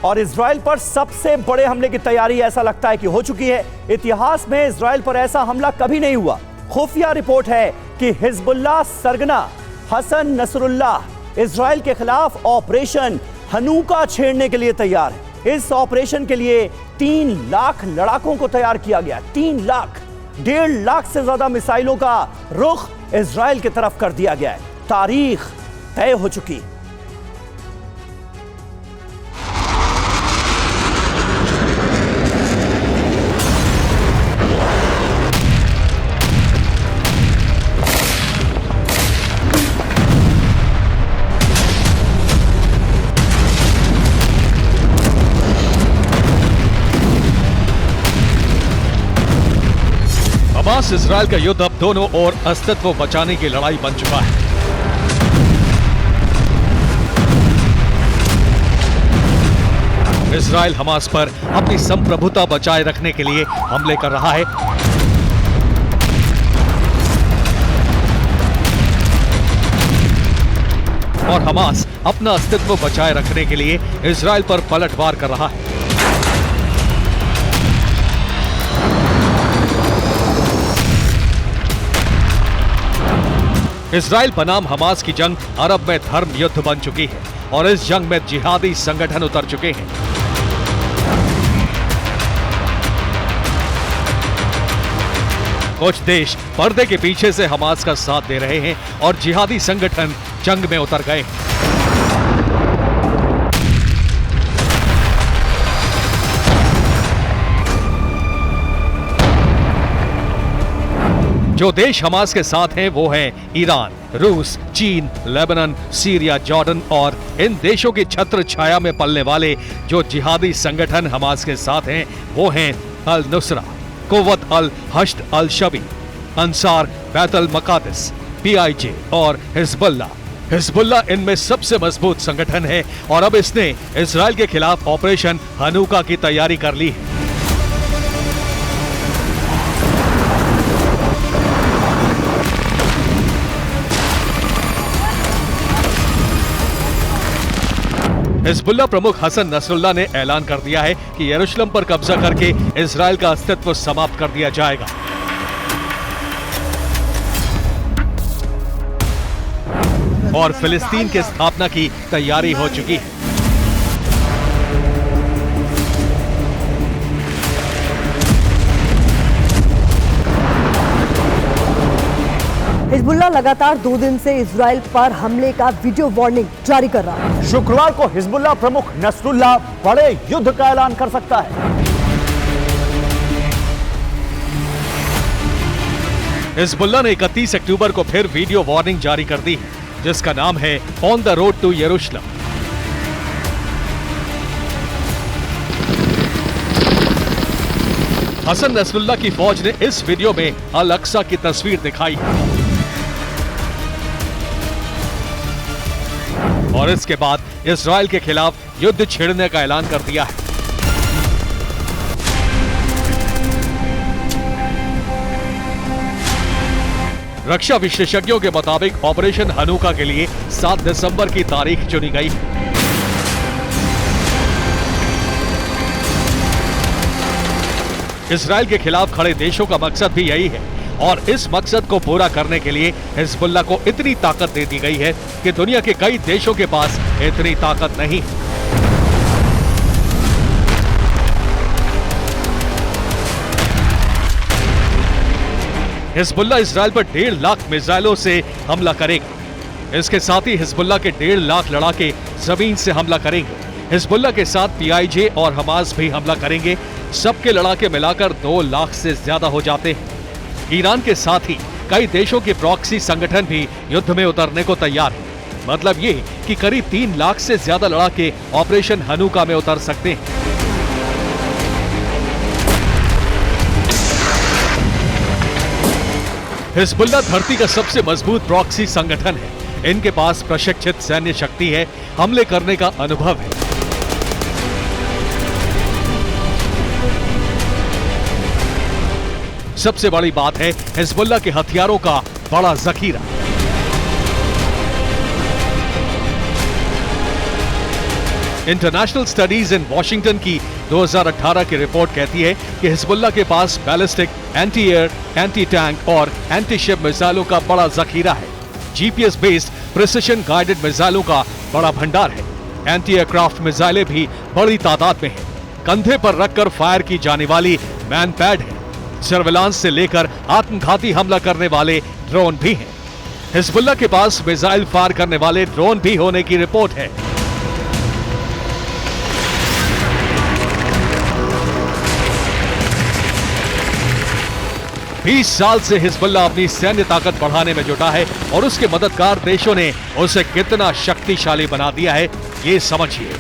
और इजराइल पर सबसे बड़े हमले की तैयारी ऐसा लगता है कि हो चुकी है। इतिहास में इजराइल पर ऐसा हमला कभी नहीं हुआ। खुफिया रिपोर्ट है कि हिजबुल्लाह सरगना हसन नसरुल्लाह इजराइल के खिलाफ ऑपरेशन हनूका छेड़ने के लिए तैयार है। इस ऑपरेशन के लिए 3 लाख लड़ाकों को तैयार किया गया। 3 लाख, 1.5 लाख से ज्यादा मिसाइलों का रुख इजराइल की तरफ कर दिया गया है। तारीख तय हो चुकी है। हमास इजराइल का युद्ध अब दोनों ओर अस्तित्व बचाने की लड़ाई बन चुका है। इजराइल हमास पर अपनी संप्रभुता बचाए रखने के लिए हमले कर रहा है। और हमास अपना अस्तित्व बचाए रखने के लिए इजराइल पर पलटवार कर रहा है। इजराइल बनाम हमास की जंग अरब में धर्म युद्ध बन चुकी है और इस जंग में जिहादी संगठन उतर चुके हैं। कुछ देश पर्दे के पीछे से हमास का साथ दे रहे हैं और जिहादी संगठन जंग में उतर गए हैं। जो देश हमास के साथ हैं वो हैं ईरान, रूस, चीन, लेबनान, सीरिया, जॉर्डन और इन देशों की छत्र छाया में पलने वाले जो जिहादी संगठन हमास के साथ हैं वो हैं अल नुसरा, कुव्वत अल हश्द अल शबी, अंसार बैत अल मकादिस, PIJ और हिजबुल्लाह। हिजबुल्लाह इनमें सबसे मजबूत संगठन है और अब इसने इजराइल के खिलाफ ऑपरेशन हनूका की तैयारी कर ली है। हिजबुल्लाह प्रमुख हसन नसरुल्लाह ने ऐलान कर दिया है कि यरूशलेम पर कब्जा करके इजराइल का अस्तित्व समाप्त कर दिया जाएगा। और फिलिस्तीन की स्थापना की तैयारी हो चुकी है। हिजबुल्लाह लगातार 2 दिन से इजराइल पर हमले का वीडियो वार्निंग जारी कर रहा है। शुक्रवार को हिजबुल्लाह प्रमुख नसरुल्लाह बड़े युद्ध का ऐलान कर सकता है। हिजबुल्लाह ने 31 अक्टूबर को फिर वीडियो वार्निंग जारी कर दी है, जिसका नाम है ऑन द रोड टू यरूशलेम। हसन नसरुल्लाह की फौज ने इस वीडियो में अल अक्सा की तस्वीर दिखाई और इसके बाद इजराइल के खिलाफ युद्ध छेड़ने का ऐलान कर दिया है। रक्षा विशेषज्ञों के मुताबिक ऑपरेशन हनूका के लिए 7 दिसंबर की तारीख चुनी गई है। इजराइल के खिलाफ खड़े देशों का मकसद भी यही है और इस मकसद को पूरा करने के लिए हिजबुल्लाह को इतनी ताकत दे दी गई है कि दुनिया के कई देशों के पास इतनी ताकत नहीं है। हिजबुल्लाह इजराइल पर 1.5 लाख मिसाइलों से हमला करेगा। इसके साथ ही हिजबुल्लाह के 1.5 लाख लड़ाके जमीन से हमला करेंगे। हिजबुल्लाह के साथ PIJ और हमास भी हमला करेंगे। सबके लड़ाके मिलाकर 2 लाख से ज्यादा हो जाते हैं। ईरान के साथ ही कई देशों के प्रॉक्सी संगठन भी युद्ध में उतरने को तैयार हैं। मतलब ये कि करीब 3 लाख से ज्यादा लड़ाके ऑपरेशन हनूका में उतर सकते हैं। हिजबुल्लाह धरती का सबसे मजबूत प्रॉक्सी संगठन है। इनके पास प्रशिक्षित सैन्य शक्ति है, हमले करने का अनुभव है। सबसे बड़ी बात है हिजबुल्लाह के हथियारों का बड़ा जखीरा। इंटरनेशनल स्टडीज इन वॉशिंगटन की 2018 की रिपोर्ट कहती है कि हिजबुल्लाह के पास ballistic, anti air, anti tank और एंटी शिप मिसाइलों का बड़ा जखीरा है। जीपीएस बेस्ड प्रिसिशन गाइडेड मिसाइलों का बड़ा भंडार है। एंटी एयरक्राफ्ट मिसाइलें भी बड़ी तादाद में हैं। कंधे पर रखकर फायर की जाने वाली मैन पैड है। सर्विलांस से लेकर आत्मघाती हमला करने वाले ड्रोन भी हैं। हिजबुल्लाह के पास मिसाइल फायर करने वाले ड्रोन भी होने की रिपोर्ट है। बीस साल से हिजबुल्लाह अपनी सैन्य ताकत बढ़ाने में जुटा है और उसके मददगार देशों ने उसे कितना शक्तिशाली बना दिया है, ये समझिए।